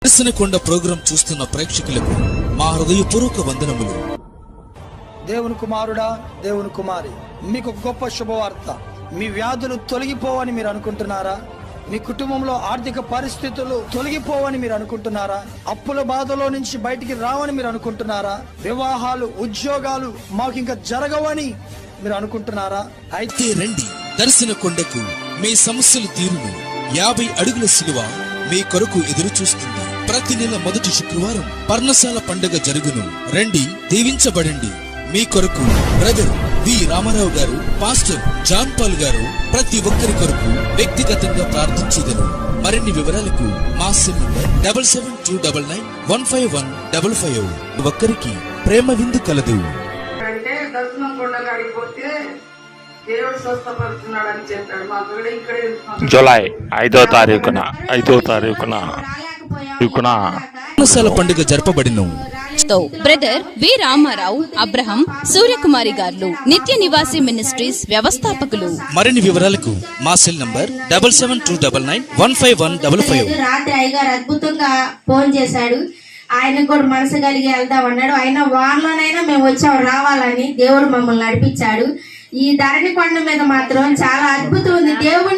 దర్శనకొండ programme చూస్తున్న ప్రేక్షకులకు మా హృదయపూర్వక వందనములు. దేవుని కుమారుడా, దేవుని కుమారి, మీకు ఒక గొప్ప శుభవార్త. మీ వ్యాధులు తొలగిపోవని మీరు అనుకుంటున్నారా? మీ కుటుంబంలో ఆర్థిక పరిస్థితులు తొలగిపోవని మీరు అనుకుంటున్నారా? అప్పుల బాధలో నుంచి బయటికి రావని మీరు అనుకుంటున్నారా? వివాహాలు, ఉద్యోగాలు మాకు ఇంకా జరగవని మీరు అనుకుంటున్నారా? అయితే రండి, దర్శనకొండకు. మీ సమస్యలు తీరును. 50 అడుగుల సిలువ మీ కొరకు ఎదురు చూస్తుంది. ప్రతి నెల మొదటి శుక్రవారం పర్ణశాల పండుగ జరుగును. రండి, దీవించబడండి. మీ కొరకు బ్రదర్ వి రామారావు గారు, పాస్టర్ జాన్ పాల్ గారు ప్రతి ఒక్కరి కొరకు వ్యక్తిగతంగా ప్రార్థించేదను. మరిన్ని వివరాలకు మా సెల్ నంబర్ 7729915155. ఒక్కరికి ప్రేమ విందు కలదు. అంటే దర్శనకొండ కాడికి పోతే దేవుడు స్వస్థపరుస్తున్నాడని చెప్పాడు. మాకు ఇక్కడే జూలై 5వ తారీఖున పర్ణశాల పండుగ జరపబడిను. బ్రదర్ వి రామారావు, అబ్రహం, సూర్యకుమారి గారు నిత్య నివాసి మినిస్ట్రీస్ వ్యవస్థాపకులు. మరిన్ని వివరాలకు మా సెల్ నంబర్ 7729915155. రాత్రి అయ్యగారు అద్భుతంగా ఫోన్ చేశాడు. ఆయన కూడా మనసు కలిగి వెళ్దాం అన్నాడు. ఆయన వాన్లోనైనా మేము వచ్చాం రావాలని దేవుడు మమ్మల్ని నడిపించాడు. ఈ ధరణి కొండ మీద మాత్రం చాలా అద్భుతం ఉంది. దేవుడిని